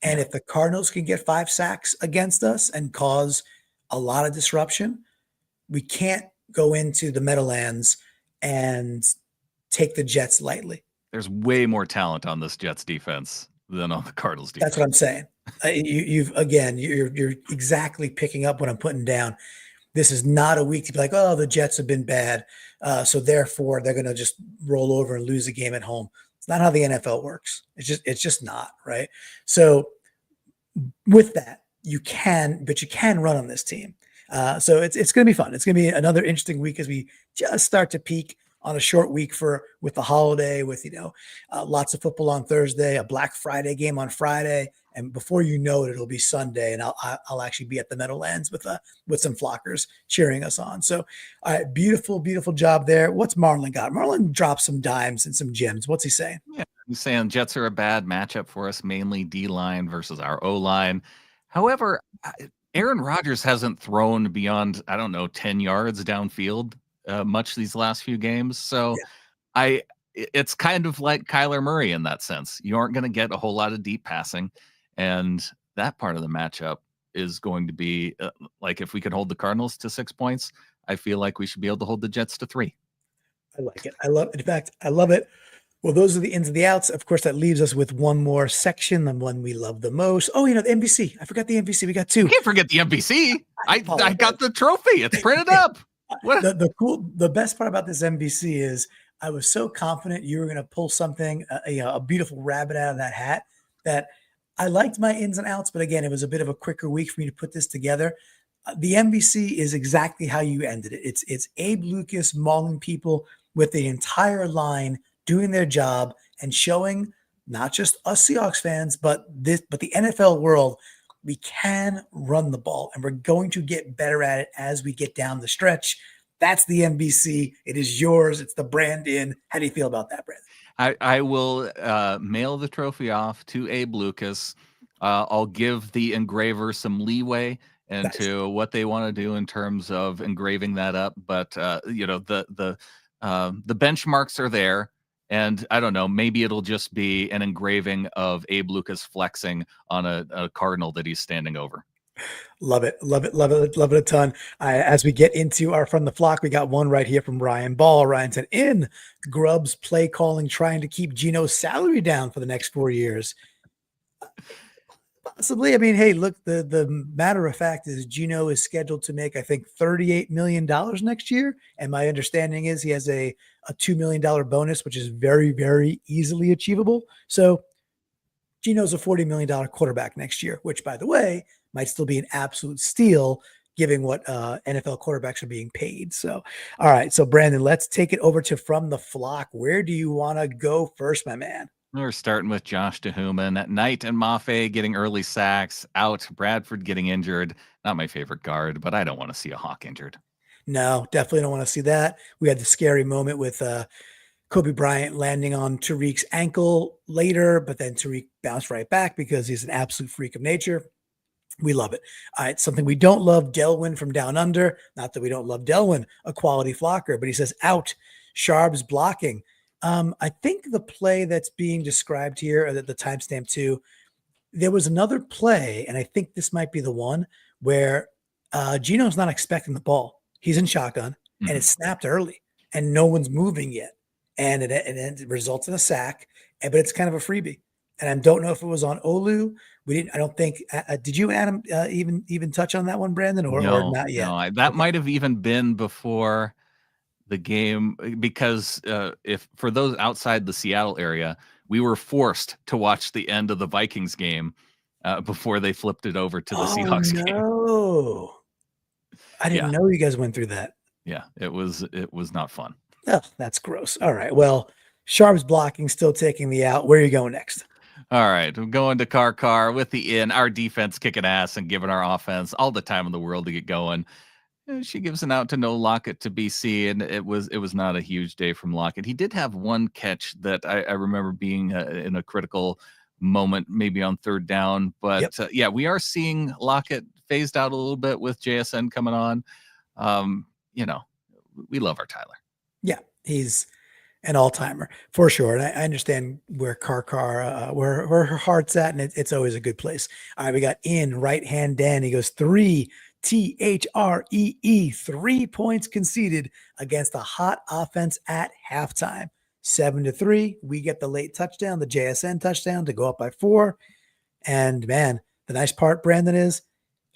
And if the Cardinals can get 5 sacks against us and cause a lot of disruption, we can't go into the Meadowlands and take the Jets lightly. There's way more talent on this Jets defense than on the Cardinals defense. That's what I'm saying. You're exactly picking up what I'm putting down. This is not a week to be like, oh, the Jets have been bad, so therefore they're going to just roll over and lose a game at home. It's not how the NFL works. It's just not, right? So with that, you can run on this team. So it's going to be fun. It's going to be another interesting week as we just start to peak on a short week with the holiday, with lots of football on Thursday, a Black Friday game on Friday, and before you know it, it'll be Sunday, and I'll actually be at the Meadowlands with some flockers cheering us on. So, all right, beautiful job there. What's Marlon got? Marlon dropped some dimes and some gems. What's he saying? Yeah, he's saying Jets are a bad matchup for us, mainly D-line versus our O-line. However, Aaron Rodgers hasn't thrown beyond, 10 yards downfield much these last few games. So it's kind of like Kyler Murray in that sense. You aren't going to get a whole lot of deep passing. And that part of the matchup is going to be like, if we could hold the Cardinals to 6 points, I feel like we should be able to hold the Jets to 3. I like it. In fact, I love it. Well, those are the ins and the outs. Of course, that leaves us with one more section, the one we love the most. Oh, the NBC. I forgot the NBC. We got 2. You can't forget the NBC. I got the trophy. It's printed up. What? The best part about this NBC is I was so confident you were going to pull something, a beautiful rabbit out of that hat, that I liked my ins and outs. But again, it was a bit of a quicker week for me to put this together. The NBC is exactly how you ended it. It's Abe Lucas mauling people with the entire line, doing their job and showing not just us Seahawks fans, but the NFL world, we can run the ball, and we're going to get better at it as we get down the stretch. That's the NBC. It is yours. It's the brand in. How do you feel about that, Brandon? I will mail the trophy off to Abe Lucas. I'll give the engraver some leeway into what they want to do in terms of engraving that up. But the benchmarks are there. And I don't know, maybe it'll just be an engraving of Abe Lucas flexing on a Cardinal that he's standing over. Love it a ton. As we get into our From the Flock, we got one right here from Ryan Ball. Ryan said, in Grubb's play calling, trying to keep Geno's salary down for the next 4 years. Possibly. I mean, hey, look, the matter of fact is Geno is scheduled to make, I think, $38 million next year. And my understanding is he has a $2 million bonus, which is very, very easily achievable. So Geno's a $40 million quarterback next year, which, by the way, might still be an absolute steal given what NFL quarterbacks are being paid. So, all right. So, Brandon, let's take it over to From the Flock. Where do you want to go first, my man? We're starting with Josh Duhauman. Knight and Mafe getting early sacks out. Bradford getting injured. Not my favorite guard, but I don't want to see a Hawk injured. No, definitely don't want to see that. We had the scary moment with Kobe Bryant landing on Tariq's ankle later, but then Tariq bounced right back because he's an absolute freak of nature. We love it. It's something we don't love. Delwyn from Down Under. Not that we don't love Delwyn, a quality flocker, but he says out. Sharp's blocking. I think the play that's being described here at the timestamp too, there was another play, and I think this might be the one where Geno's not expecting the ball. He's in shotgun, and it's snapped early, and no one's moving yet. And it results in a sack, but it's kind of a freebie. And I don't know if it was on Olu, We didn't. I don't think. Did you, Adam, even touch on that one, Brandon, or No, not yet? no, that Okay. might have even been before the game because if for those outside the Seattle area, we were forced to watch the end of the Vikings game before they flipped it over to the Oh Seahawks game. no! I Yeah, didn't know you guys went through that. yeah, it was not fun. Oh, that's gross. All right. Well, Sharp's blocking, still taking the out. Where are you going next? All right, I'm going to Car with the in. Our defense kicking ass and giving our offense all the time in the world to get going. She gives an out to no Lockett to BC, and it was not a huge day from Lockett. He did have one catch that I remember being in a critical moment, maybe on third down. But Yep. yeah, we are seeing Lockett phased out a little bit with JSN coming on. You know, we love our Tyler. Yeah, he's an all-timer for sure. And I understand where where her heart's at, and it's always a good place. All right, we got in right hand Dan. He goes 3 THREE, 3 points conceded against a hot offense at halftime. 7-3. We get the late touchdown, the JSN touchdown to go up by 4. And man, the nice part, Brandon, is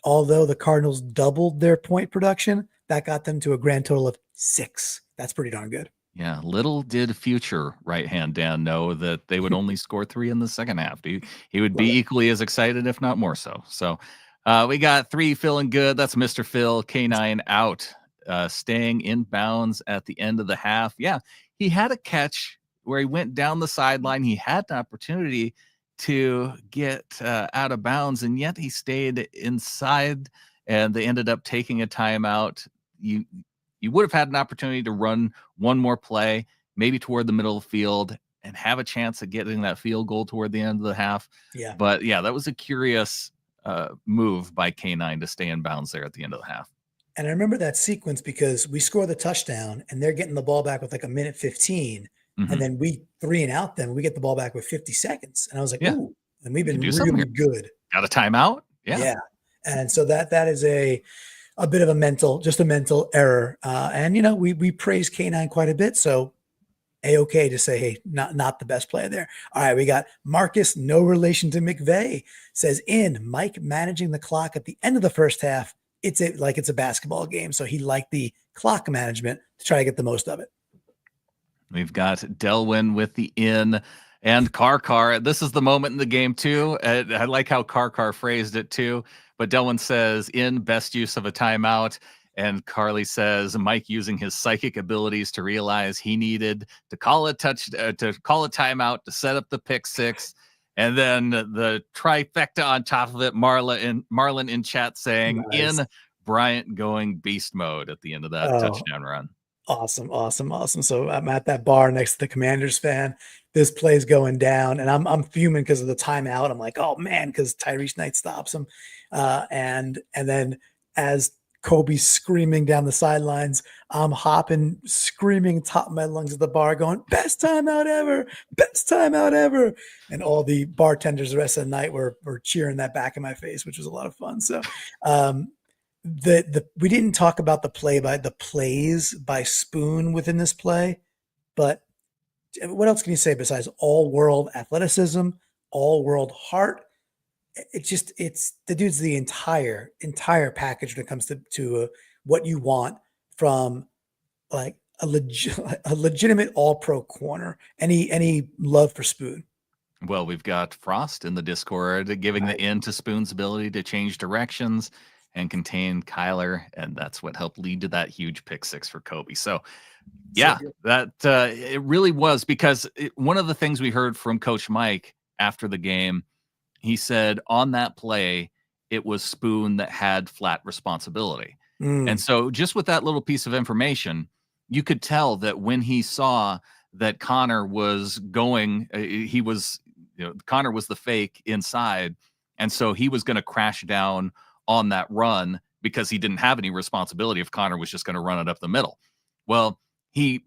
although the Cardinals doubled their point production, that got them to a grand total of 6. That's pretty darn good. Yeah, little did future right hand Dan know that they would only score 3 in the second half. He would be Love it. equally as excited, if not more so. So we got 3 feeling good. That's Mr. Phil K9 out, staying in bounds at the end of the half. Yeah, he had a catch where he went down the sideline. He had an opportunity to get out of bounds, and yet he stayed inside, and they ended up taking a timeout. You would have had an opportunity to run one more play, maybe toward the middle of the field, and have a chance at getting that field goal toward the end of the half. Yeah. But yeah, that was a curious move by K9 to stay in bounds there at the end of the half. And I remember that sequence because we score the touchdown and they're getting the ball back with like a minute 15. Mm-hmm. And then we 3 and out them. We get the ball back with 50 seconds. And I was like, Yeah. ooh, and we've been do something really here. good. Got a timeout? Yeah. And so that is a bit of a mental error. And we praise K9 quite a bit. So A-okay to say, hey, not the best player there. All right, we got Marcus, no relation to McVay, says in Mike managing the clock at the end of the first half. It's a basketball game. So he liked the clock management to try to get the most of it. We've got Delwyn with the in and Car. This is the moment in the game too. I like how Car phrased it too. But Delwyn says in best use of a timeout. And Carly says Mike using his psychic abilities to realize he needed to call a timeout to set up the pick 6. And then the trifecta on top of it, Marlon in chat saying Nice. in Bryant going beast mode at the end of that touchdown run. Awesome. So I'm at that bar next to the Commanders fan. This play's going down, and I'm fuming because of the timeout. I'm like, oh man, because Tyrese Knight stops him, and then as Kobe's screaming down the sidelines, I'm hopping, screaming top of my lungs at the bar, going, best timeout ever. And all the bartenders the rest of the night were cheering that back in my face, which was a lot of fun. So we didn't talk about the plays by Spoon within this play, but what else can you say besides all world athleticism, all world heart? It's the dude's the entire package when it comes to what you want from like a legitimate all pro corner. Any love for Spoon? Well, we've got Frost in the Discord giving the in to Spoon's ability to change directions and contain Kyler, and that's what helped lead to that huge pick 6 for Kobe. So yeah, that it really was because one of the things we heard from Coach Mike after the game, he said on that play, it was Spoon that had flat responsibility. And so just with that little piece of information, you could tell that when he saw that Connor was going, Connor was the fake inside. And so he was going to crash down on that run because he didn't have any responsibility if Connor was just going to run it up the middle. Well, he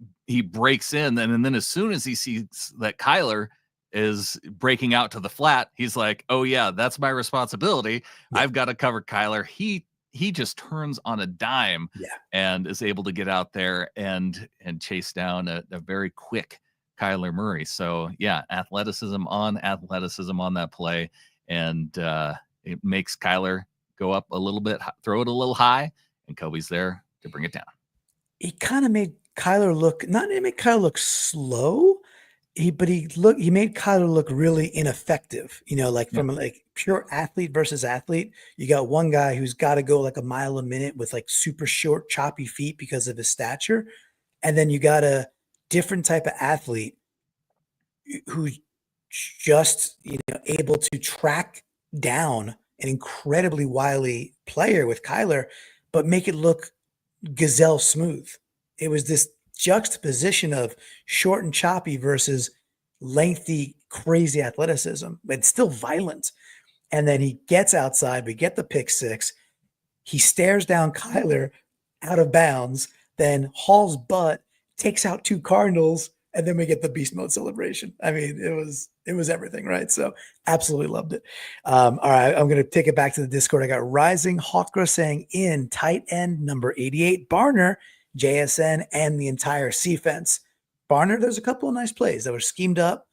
breaks in, and then as soon as he sees that Kyler is breaking out to the flat, he's like, oh yeah, that's my responsibility. Yeah. I've got to cover Kyler. He just turns on a dime and is able to get out there and chase down a very quick Kyler Murray. So yeah, athleticism on that play. and it makes Kyler go up a little bit, throw it a little high, and Kobe's there to bring it down. He kind of made Kyler look, not to make Kyler look slow, he made Kyler look really ineffective, like from like pure athlete versus athlete. You got one guy who's got to go like a mile a minute with like super short, choppy feet because of his stature. And then you got a different type of athlete who's just, able to track down an incredibly wily player with Kyler, but make it look gazelle smooth. It was this juxtaposition of short and choppy versus lengthy, crazy athleticism, but still violent. And then he gets outside, we get the pick six. He stares down Kyler out of bounds, then hauls butt, takes out 2 Cardinals, and then we get the beast mode celebration. I mean, it was everything, right? So absolutely loved it. All right, I'm going to take it back to the Discord. I got Rising Hawkra saying in tight end number 88, Barner, JSN, and the entire C-fence. Barner, there's a couple of nice plays that were schemed up.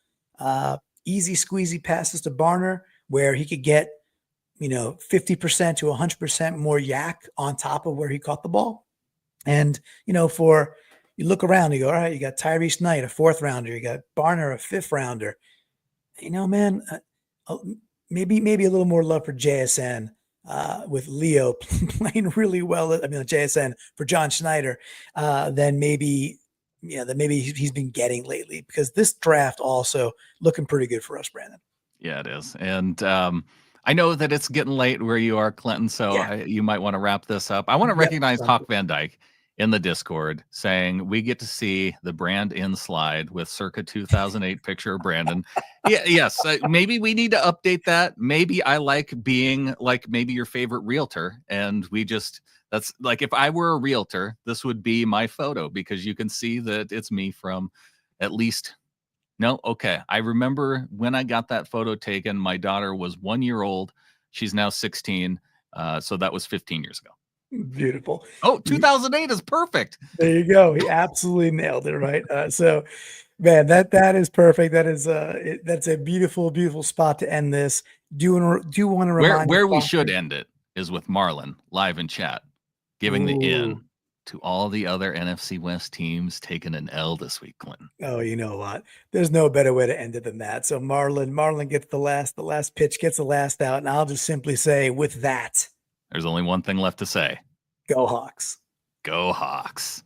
Easy squeezy passes to Barner where he could get, 50% to 100% more yak on top of where he caught the ball. And, you look around, you go, all right, you got Tyrese Knight, a 4th rounder. You got Barner, a 5th rounder. Man, maybe a little more love for JSN with Leo playing really well. JSN for John Schneider than maybe he's been getting lately, because this draft also looking pretty good for us, Brandon. Yeah, it is. And I know that it's getting late where you are, Clinton, so you might want to wrap this up. I want to recognize Hawk Van Dyke in the Discord saying we get to see the brand in slide with circa 2008 picture of Brandon. Yes, maybe we need to update that. Maybe I like being like maybe your favorite realtor, and that's like, if I were a realtor, this would be my photo, because you can see that it's me from at least. No, okay. I remember when I got that photo taken, my daughter was 1 year old. She's now 16. So that was 15 years ago. Beautiful. Oh, 2008 is perfect. There you go. He absolutely nailed it, right? So, man, that is perfect. That is that's a beautiful, beautiful spot to end this. Do want to remind where we should end it is with Marlon live in chat, giving the in to all the other NFC West teams taking an L this week, Clinton. Oh, you know what? There's no better way to end it than that. So Marlon gets the last pitch, gets the last out, and I'll just simply say, with that, there's only one thing left to say. Go Hawks. Go Hawks.